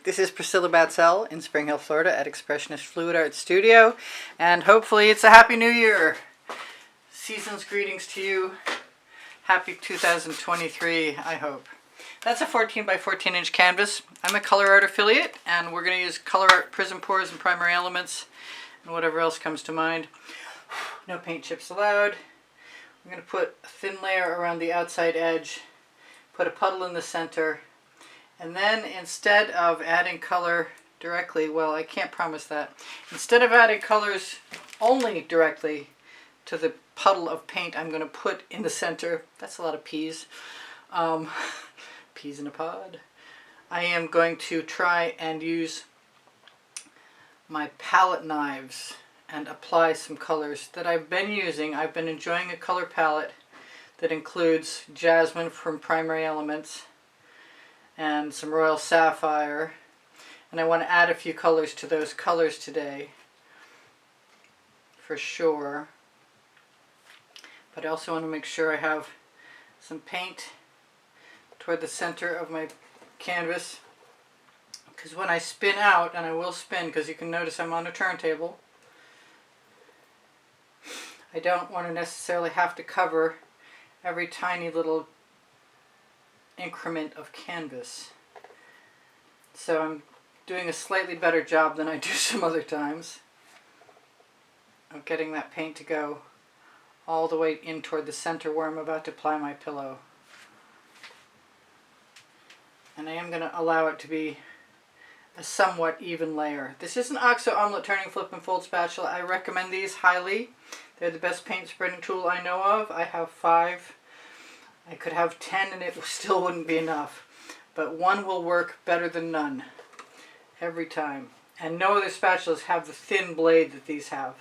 This is Priscilla Batzell in Spring Hill, Florida at Expressionist Fluid Art Studio, and hopefully it's a Happy New Year. Season's greetings to you. Happy 2023, I hope. That's a 14 by 14 inch canvas. I'm a Colour Arte affiliate, and we're going to use Colourarte Prizm Pours and Primary Elements and whatever else comes to mind. No paint chips allowed. I'm going to put a thin layer around the outside edge, put a puddle in the center, and then instead of adding color directly, well, I can't promise that. Instead of adding colors only directly to the puddle of paint I'm going to put in the center, that's a lot of P's, peas in a pod, I am going to try and use my palette knives and apply some colors that I've been using. I've been enjoying a color palette that includes Jasmine from Primary Elements and some Royal Sapphire, and I want to add a few colors to those colors today for sure. But I also want to make sure I have some paint toward the center of my canvas, because when I spin out, and I will spin because you can notice I'm on a turntable, I don't want to necessarily have to cover every tiny little increment of canvas. So I'm doing a slightly better job than I do some other times of getting that paint to go all the way in toward the center where I'm about to apply my pillow. And I am going to allow it to be a somewhat even layer. This is an OXO omelet turning flip and fold spatula. I recommend these highly. They're the best paint spreading tool I know of. I have 5. I could have 10 and it still wouldn't be enough. But one will work better than none every time. And no other spatulas have the thin blade that these have.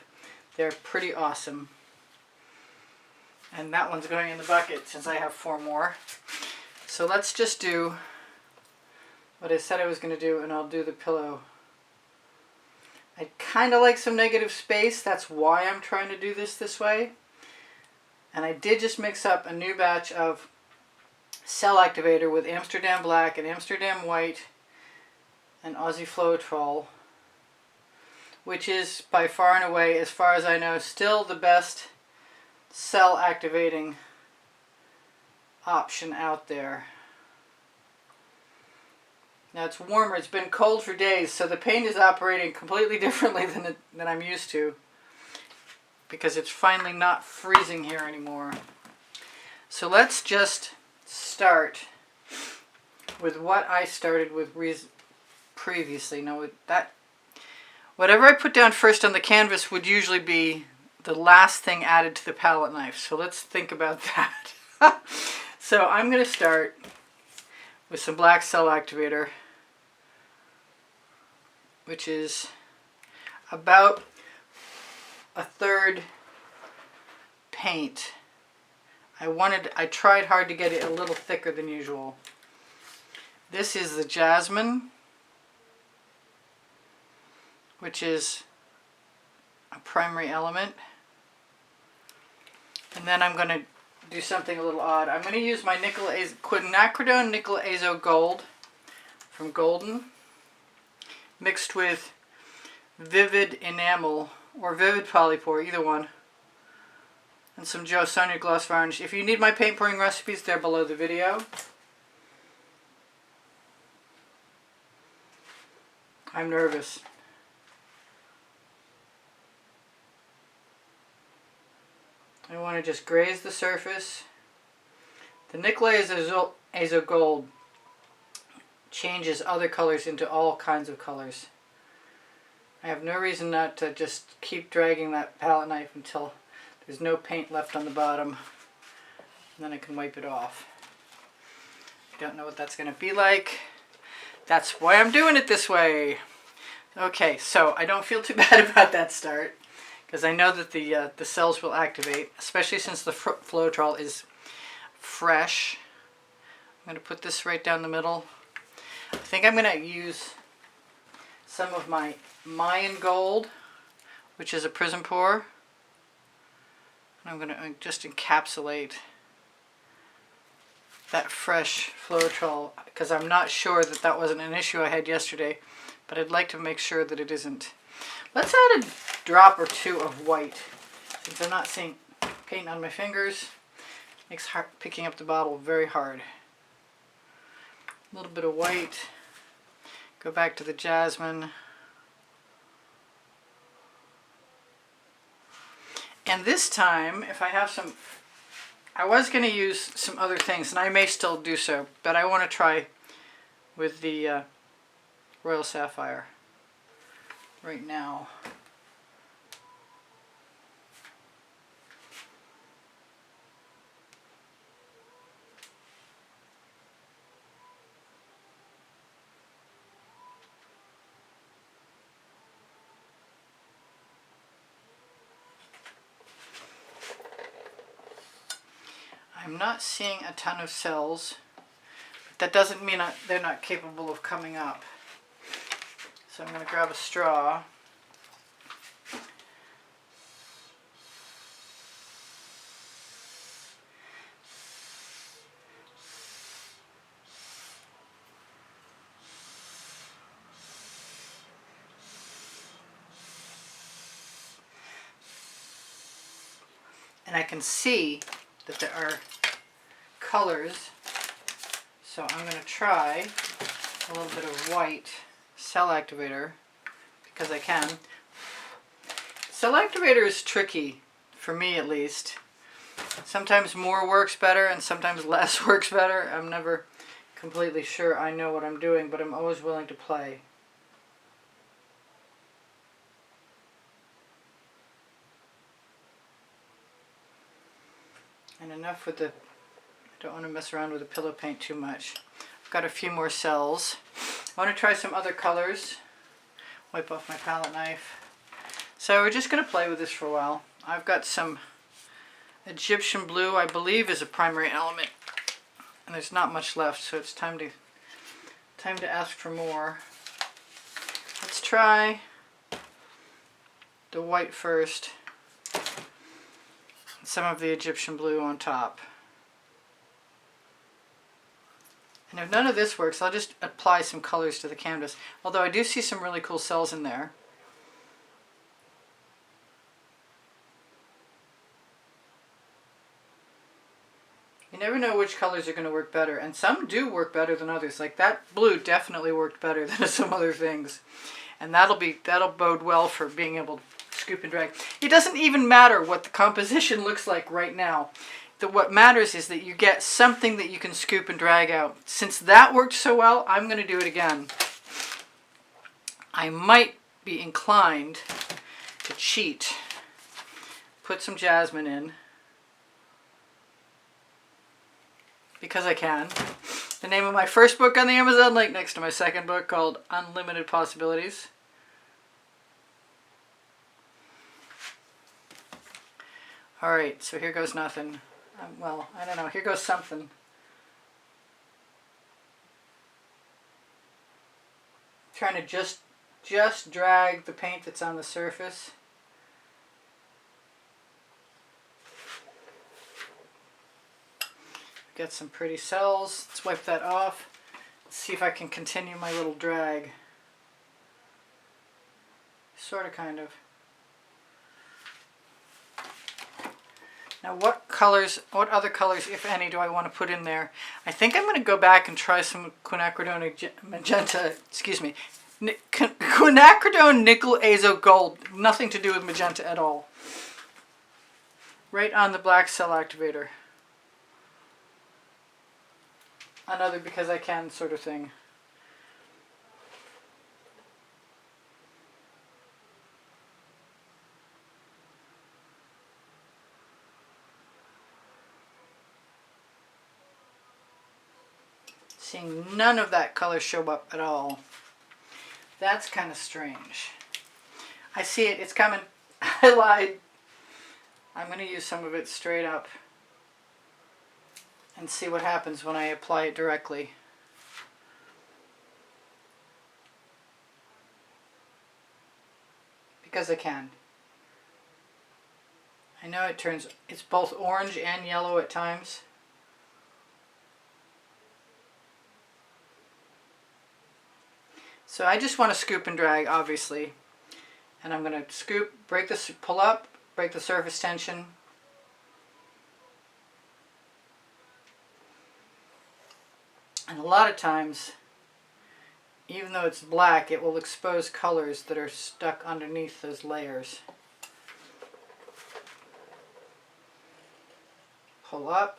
They're pretty awesome. And that one's going in the bucket since I have 4 more. So let's just do what I said I was going to do, and I'll do the pillow. I kind of like some negative space. That's why I'm trying to do this way. And I did just mix up a new batch of cell activator with Amsterdam Black and Amsterdam White and Aussie Floetrol, which is by far and away, as far as I know, still the best cell activating option out there. Now it's warmer, it's been cold for days, so the paint is operating completely differently than I'm used to, because it's finally not freezing here anymore. So let's just start with what I started with previously. Now that whatever I put down first on the canvas would usually be the last thing added to the palette knife. So let's think about that. So I'm going to start with some black cell activator, which is about 1/3 paint. I tried hard to get it a little thicker than usual. This is the Jasmine, which is a primary element. And then I'm going to do something a little odd. I'm going to use my Quinacridone Nickel Azo Gold from Golden, mixed with Vivid Enamel or Vivid Polypore, either one, and some Joe Sonia Gloss Varnish. If you need my paint pouring recipes, they're below the video. I'm nervous. I want to just graze the surface. The Nickel Azo Gold changes other colors into all kinds of colors. I have no reason not to just keep dragging that palette knife until there's no paint left on the bottom, and then I can wipe it off. I don't know what that's going to be like. That's why I'm doing it this way. Okay, so I don't feel too bad about that start, because I know that the cells will activate, especially since the Floetrol is fresh. I'm going to put this right down the middle. I think I'm going to use some of my Mayan Gold, which is a Prizm Pour. And I'm going to just encapsulate that fresh Floetrol, because I'm not sure that that wasn't an issue I had yesterday, but I'd like to make sure that it isn't. Let's add a drop or two of white, since I'm not seeing paint on my fingers. Makes picking up the bottle very hard. A little bit of white. Go back to the jasmine. And this time, if I have some, I was going to use some other things, and I may still do so, but I want to try with the Royal Sapphire right now. I'm not seeing a ton of cells, but that doesn't mean they're not capable of coming up. So I'm going to grab a straw. And I can see that there are colors, so I'm going to try a little bit of white cell activator because I can. Cell activator is tricky, for me at least. Sometimes more works better and sometimes less works better. I'm never completely sure I know what I'm doing, but I'm always willing to play. And enough with the, I don't want to mess around with the pillow paint too much. I've got a few more cells. I want to try some other colors. Wipe off my palette knife. So we're just going to play with this for a while. I've got some Egyptian blue, I believe is a primary element. And there's not much left, so it's time to ask for more. Let's try the white first. Some of the Egyptian blue on top. And if none of this works, I'll just apply some colors to the canvas. Although I do see some really cool cells in there. You never know which colors are going to work better, and some do work better than others. Like that blue definitely worked better than some other things. And that'll bode well for being able to scoop and drag. It doesn't even matter what the composition looks like right now. What matters is that you get something that you can scoop and drag out. Since that worked so well, I'm going to do it again. I might be inclined to cheat. Put some jasmine in. Because I can. The name of my first book on the Amazon link next to my second book called Unlimited Possibilities. Alright, so here goes nothing. Well, I don't know. Here goes something. Trying to just drag the paint that's on the surface. Got some pretty cells. Let's wipe that off. Let's see if I can continue my little drag. Sort of, kind of. Now what other colors, if any, do I want to put in there? I think I'm going to go back and try some Quinacridone magenta, excuse me, Quinacridone nickel azo gold. Nothing to do with magenta at all. Right on the black cell activator. Another because I can sort of thing. Seeing none of that color show up at all. That's kind of strange. I see it, it's coming. I lied. I'm going to use some of it straight up and see what happens when I apply it directly. Because I can. I know it's both orange and yellow at times. So I just want to scoop and drag, obviously. And I'm going to scoop, pull up, break the surface tension. And a lot of times, even though it's black, it will expose colors that are stuck underneath those layers. Pull up.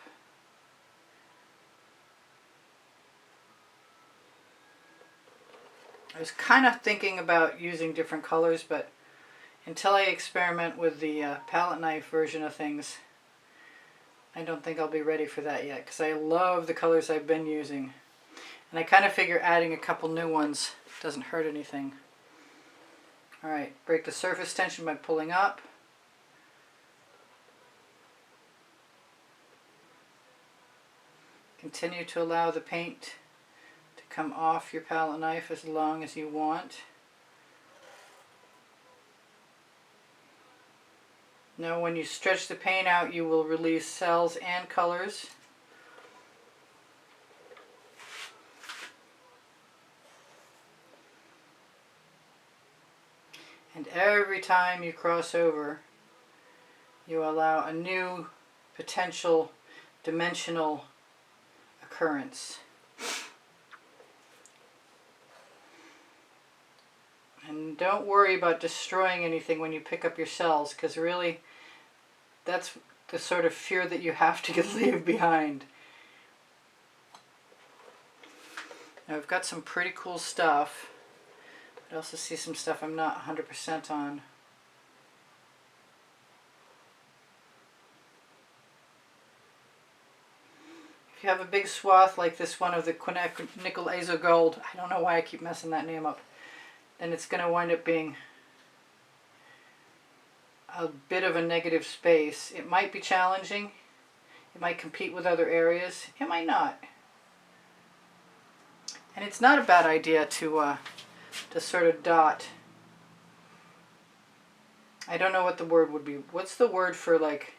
I was kind of thinking about using different colors, but until I experiment with the palette knife version of things, I don't think I'll be ready for that yet, because I love the colors I've been using. And I kind of figure adding a couple new ones doesn't hurt anything. Alright, break the surface tension by pulling up. Continue to allow the paint to come off your palette knife as long as you want. Now when you stretch the paint out, you will release cells and colors. And every time you cross over, you allow a new potential dimensional occurrence. And don't worry about destroying anything when you pick up your cells, because really that's the sort of fear that you have to leave behind. Now I've got some pretty cool stuff. I also see some stuff I'm not 100% on. If you have a big swath like this one of the Quinacridone Gold, I don't know why I keep messing that name up, then it's going to wind up being a bit of a negative space. It might be challenging. It might compete with other areas. It might not. And it's not a bad idea to sort of dot. I don't know what the word would be. What's the word for, like,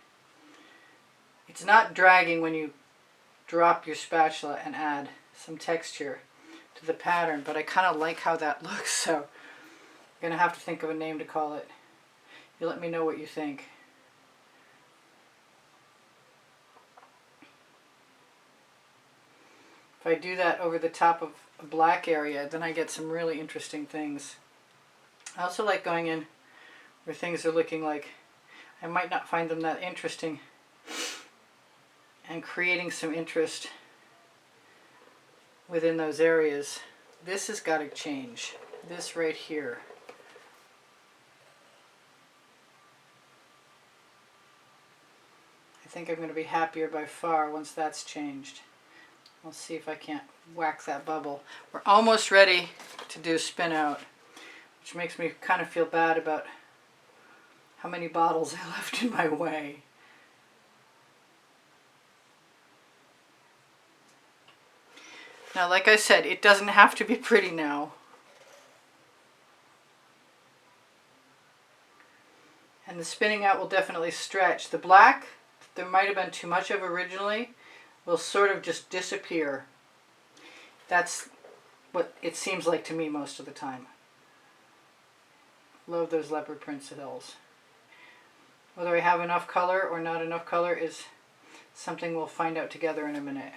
it's not dragging when you drop your spatula and add some texture to the pattern, but I kind of like how that looks, so I'm going to have to think of a name to call it. You let me know what you think. If I do that over the top of a black area, then I get some really interesting things. I also like going in where things are looking like I might not find them that interesting, and creating some interest within those areas. This has got to change. This right here. I think I'm going to be happier by far once that's changed. We'll see if I can't whack that bubble. We're almost ready to do spin out, which makes me kind of feel bad about how many bottles I left in my way. Now, like I said, it doesn't have to be pretty now. And the spinning out will definitely stretch. The black, there might have been too much of originally, will sort of just disappear. That's what it seems like to me most of the time. Love those leopard print hills. Whether I have enough color or not enough color is something we'll find out together in a minute.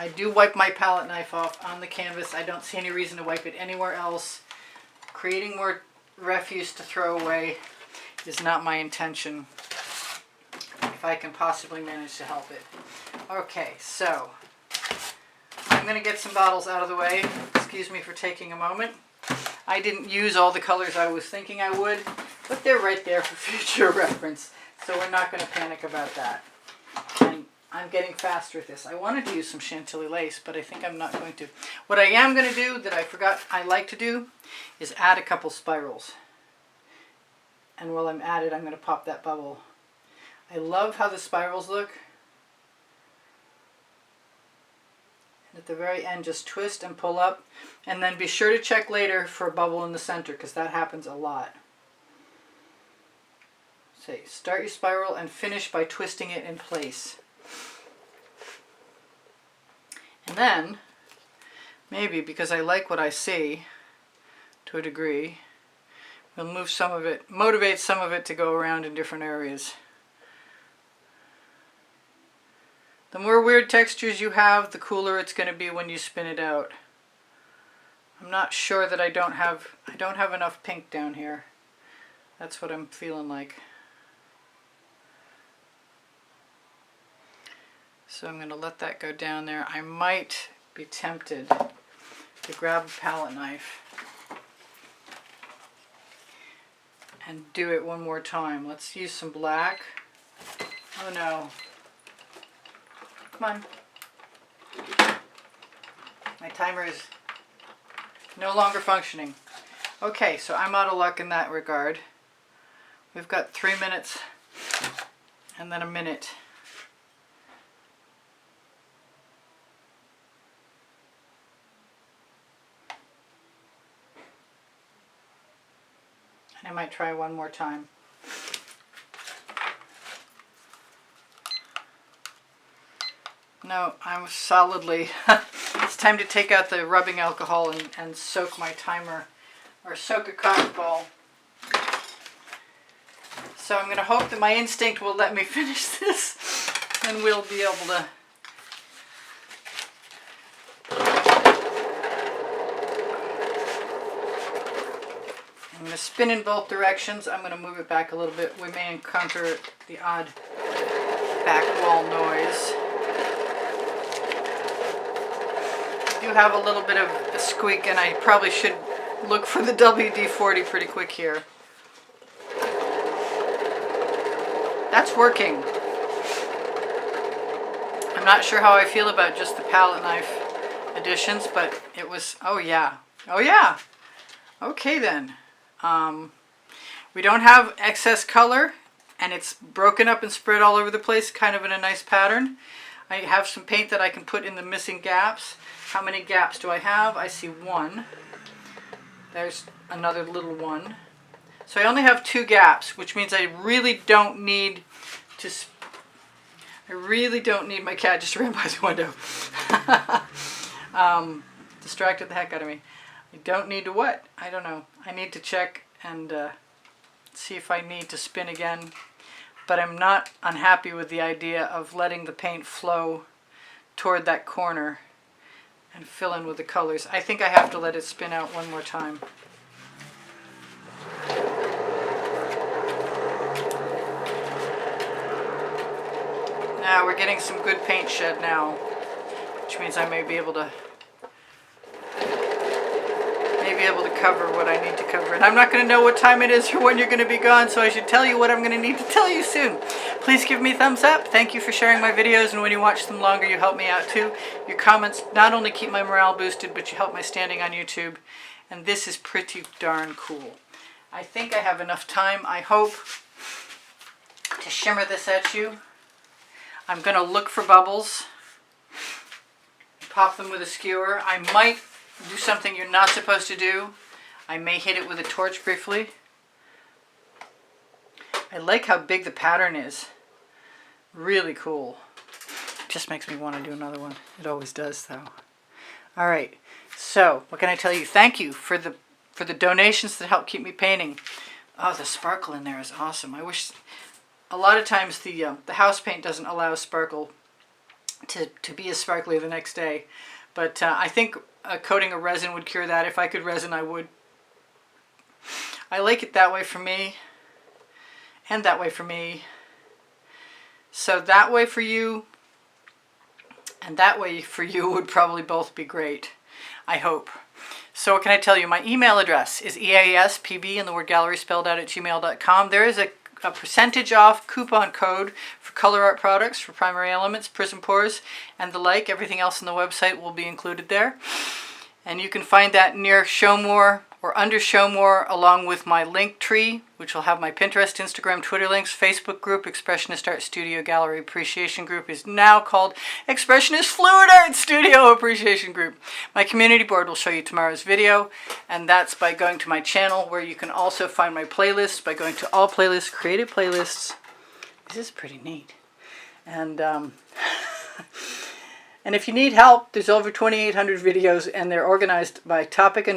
I do wipe my palette knife off on the canvas. I don't see any reason to wipe it anywhere else. Creating more refuse to throw away is not my intention, if I can possibly manage to help it. Okay, so I'm going to get some bottles out of the way. Excuse me for taking a moment. I didn't use all the colors I was thinking I would, but they're right there for future reference, so we're not going to panic about that. And I'm getting faster at this. I wanted to use some Chantilly lace, but I think I'm not going to. What I am going to do that I forgot I like to do is add a couple spirals. And while I'm at it, I'm going to pop that bubble. I love how the spirals look. And at the very end, just twist and pull up. And then be sure to check later for a bubble in the center, because that happens a lot. So start your spiral and finish by twisting it in place. And then maybe because I like what I see to a degree, we'll move some of it, motivate some of it to go around in different areas. The more weird textures you have, the cooler it's going to be when you spin it out. I'm not sure that I don't have enough pink down here. That's what I'm feeling like. So I'm going to let that go down there. I might be tempted to grab a palette knife and do it one more time. Let's use some black. Oh no. Come on. My timer is no longer functioning. Okay, so I'm out of luck in that regard. We've got 3 minutes and then a minute. And I might try one more time. No, I'm solidly, it's time to take out the rubbing alcohol and soak my timer, or soak a cotton ball. So I'm going to hope that my instinct will let me finish this, and we'll be able to I'm going to spin in both directions. I'm going to move it back a little bit. We may encounter the odd back wall noise. I do have a little bit of a squeak, and I probably should look for the WD-40 pretty quick here. That's working. I'm not sure how I feel about just the palette knife additions, but it was, oh yeah. Oh yeah. Okay then. We don't have excess color, and it's broken up and spread all over the place, kind of in a nice pattern. I have some paint that I can put in the missing gaps. How many gaps do I have? I see one. There's another little one. So I only have 2 gaps, which means I really don't need to, my cat just ran by the window. Distracted the heck out of me. I don't need to what? I don't know. I need to check and see if I need to spin again. But I'm not unhappy with the idea of letting the paint flow toward that corner and fill in with the colors. I think I have to let it spin out one more time. Now we're getting some good paint shed now, which means I may be able to cover what I need to cover. And I'm not going to know what time it is or when you're going to be gone, so I should tell you what I'm going to need to tell you soon. Please give me a thumbs up. Thank you for sharing my videos, and when you watch them longer, you help me out too. Your comments not only keep my morale boosted, but you help my standing on YouTube. And this is pretty darn cool. I think I have enough time, I hope, to shimmer this at you. I'm going to look for bubbles, pop them with a skewer. I might do something you're not supposed to do. I may hit it with a torch briefly. I like how big the pattern is. Really cool. Just makes me want to do another one. It always does though. All right. So, what can I tell you? Thank you for the donations that help keep me painting. Oh, the sparkle in there is awesome. I wish a lot of times the house paint doesn't allow sparkle to be as sparkly the next day. But I think coating a resin would cure that. If I could resin, I would. I like it that way for me, and that way for me. So that way for you, and that way for you would probably both be great, I hope. So what can I tell you? My email address is easpb, and the word gallery spelled out, at gmail.com. There is a percentage off coupon code for Colourarte products, for Primary Elements, Prizm Pours, and the like. Everything else on the website will be included there. And you can find that near Show More or under Show More, along with my link tree, which will have my Pinterest, Instagram, Twitter links. Facebook group, Expressionist Art Studio Gallery Appreciation Group, is now called Expressionist Fluid Art Studio Appreciation Group. My community board will show you tomorrow's video, and that's by going to my channel, where you can also find my playlists by going to All Playlists, Creative Playlists. This is pretty neat. And And if you need help, there's over 2,800 videos and they're organized by topic and